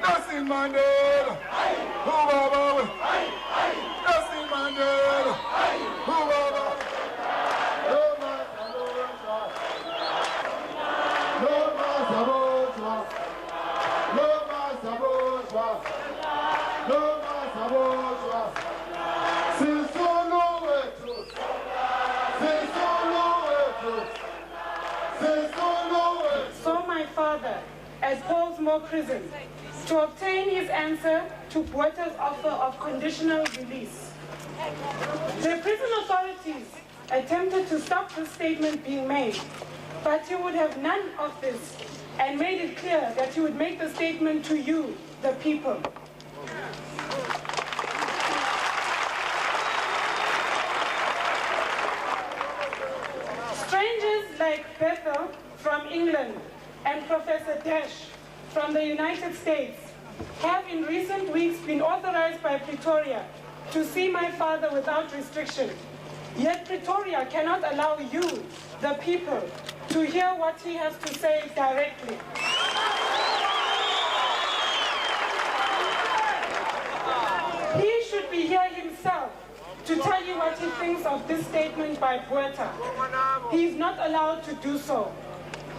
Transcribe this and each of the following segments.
Nelson Mandela, Nelson Mandela, So my father, at Paulsmoor Prison, to obtain his answer to Botha's offer of conditional release. The prison authorities attempted to stop this statement being made, but he would have none of this and made it clear that he would make the statement to you, the people. Strangers like Bethel from England and Professor Dash from the United States have in recent weeks been authorized by Pretoria to see my father without restriction. Yet Pretoria cannot allow you, the people, to hear what he has to say directly. He should be here himself to tell you what he thinks of this statement by Botha. He is not allowed to do so.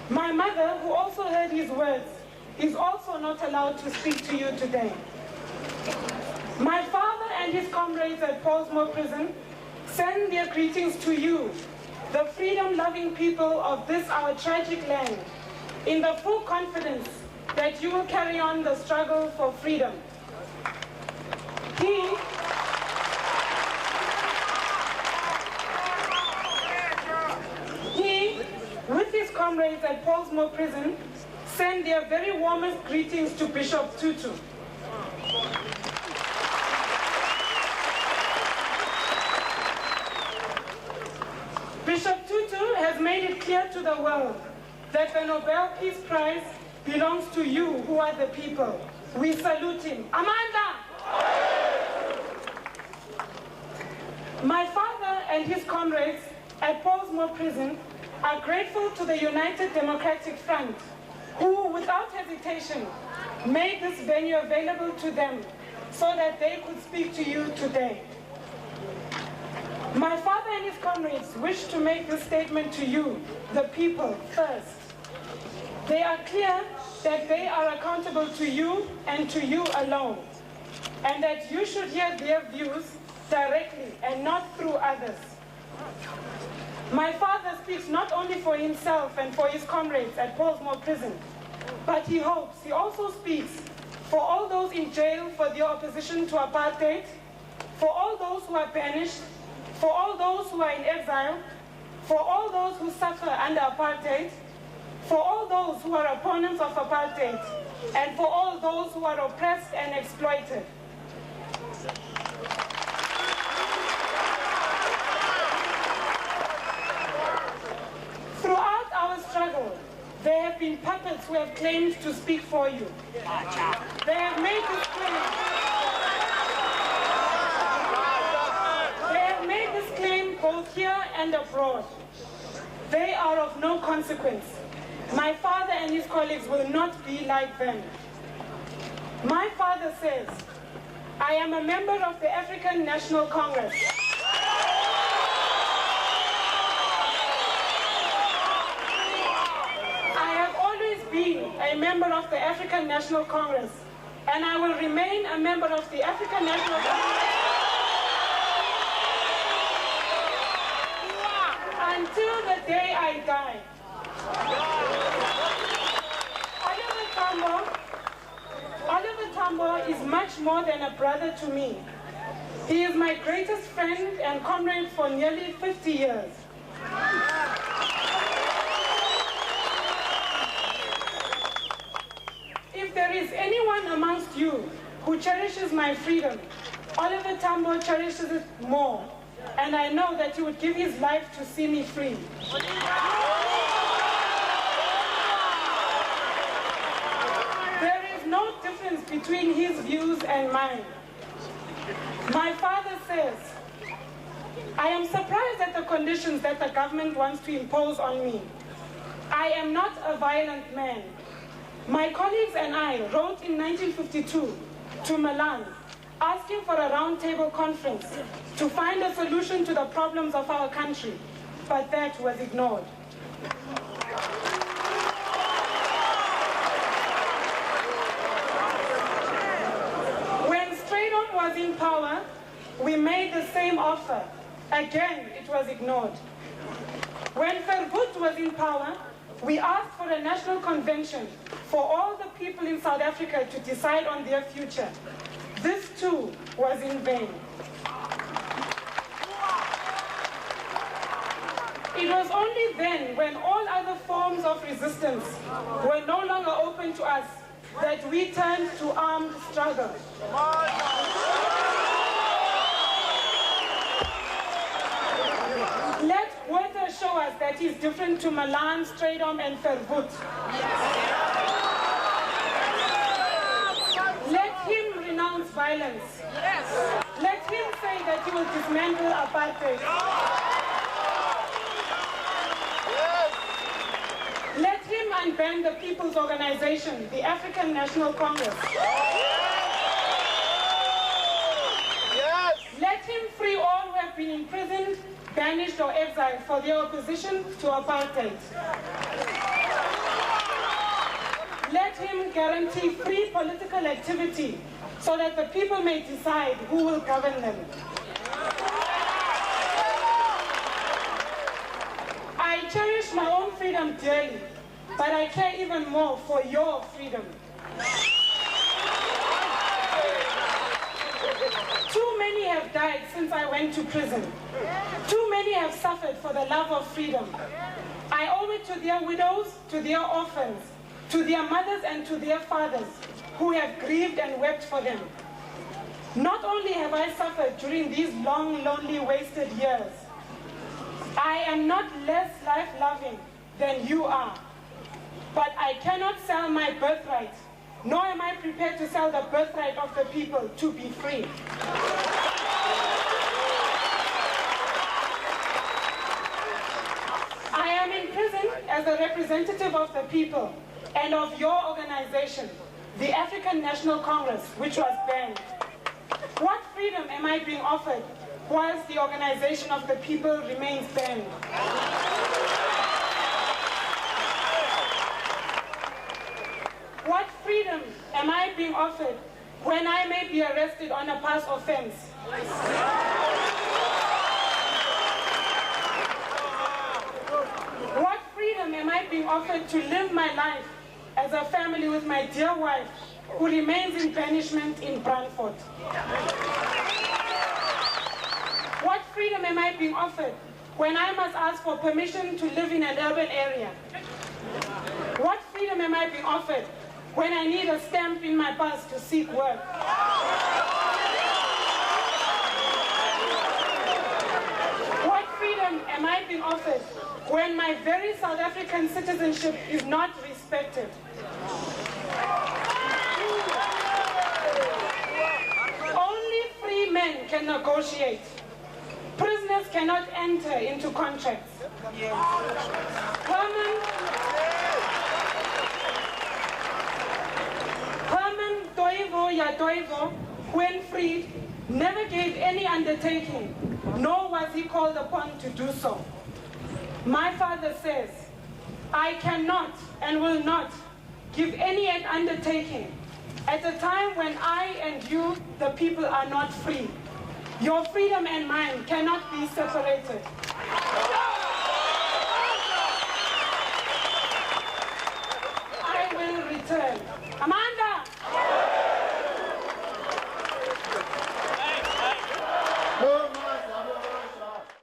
My mother, who also heard his words, is also not allowed to speak to you today. My father and his comrades at Paulsmoor Prison send their greetings to you, the freedom-loving people of this our tragic land, in the full confidence that you will carry on the struggle for freedom. He, with his comrades at Paulsmoor Prison, send their very warmest greetings to Bishop Tutu. Bishop Tutu has made it clear to the world that the Nobel Peace Prize belongs to you, who are the people. We salute him. Amanda! My father and his comrades at Paulsmoor Prison are grateful to the United Democratic Front, who, without hesitation, made this venue available to them so that they could speak to you today. My father and his comrades wish to make this statement to you, the people, first. They are clear that they are accountable to you and to you alone, and that you should hear their views directly and not through others. My father speaks not only for himself and for his comrades at Paulsmoor Prison, but he hopes, he also speaks for all those in jail for their opposition to apartheid, for all those who are banished, for all those who are in exile, for all those who suffer under apartheid, for all those who are opponents of apartheid, and for all those who are oppressed and exploited. Throughout our struggle, there have been puppets who have claimed to speak for you. They have made this claim. They have made this claim both here and abroad. They are of no consequence. My father and his colleagues will not be like them. My father says, I am a member of the African National Congress. Being a member of the African National Congress, and I will remain a member of the African National Congress until the day I die. Oliver Tambo is much more than a brother to me. He is my greatest friend and comrade for nearly 50 years. If there is anyone amongst you who cherishes my freedom, Oliver Tambo cherishes it more, and I know that he would give his life to see me free. There is no difference difference between his views and mine. My father says, I am surprised at the conditions that the government wants to impose on me. I am not a violent man. My colleagues and I wrote in 1952 to Milan, asking for a roundtable conference to find a solution to the problems of our country, but that was ignored. When Straydom was in power, we made the same offer. Again, it was ignored. When Verwoerd was in power, we asked for a national convention for all the people in South Africa to decide on their future. This too was in vain. It was only then, when all other forms of resistance were no longer open to us, that we turned to armed struggle. Let Botha show us that he's different to Milan, Straydom, and Verwoerd. Let him renounce violence. Let him say that he will dismantle apartheid. Let him unban the People's Organization, the African National Congress. Let him free all who have been imprisoned, banished or exiled for their opposition to apartheid. Let him guarantee free political activity so that the people may decide who will govern them. I cherish my own freedom dearly, but I care even more for your freedom. Too many have died since I went to prison. Too many have suffered for the love of freedom. I owe it to their widows, to their orphans, to their mothers and to their fathers, who have grieved and wept for them. Not only have I suffered during these long, lonely, wasted years, I am not less life-loving than you are. But I cannot sell my birthright, nor am I prepared to sell the birthright of the people to be free. I am in prison as a representative of the people and of your organization, the African National Congress, which was banned. What freedom am I being offered whilst the organization of the people remains banned? What freedom am I being offered when I may be arrested on a past offense? What freedom am I being offered to live my life as a family with my dear wife, who remains in banishment in Brandfort? What freedom am I being offered when I must ask for permission to live in an urban area? What freedom am I being offered when I need a stamp in my pass to seek work? What freedom am I being offered when my very South African citizenship is not respected? Only free men can negotiate. Prisoners cannot enter into contracts. Herman Toivo Yadoivo, when freed, never gave any undertaking, nor was he called upon to do so. My father says, I cannot and will not give any undertaking at a time when I and you, the people, are not free. Your freedom and mine cannot be separated. I will return.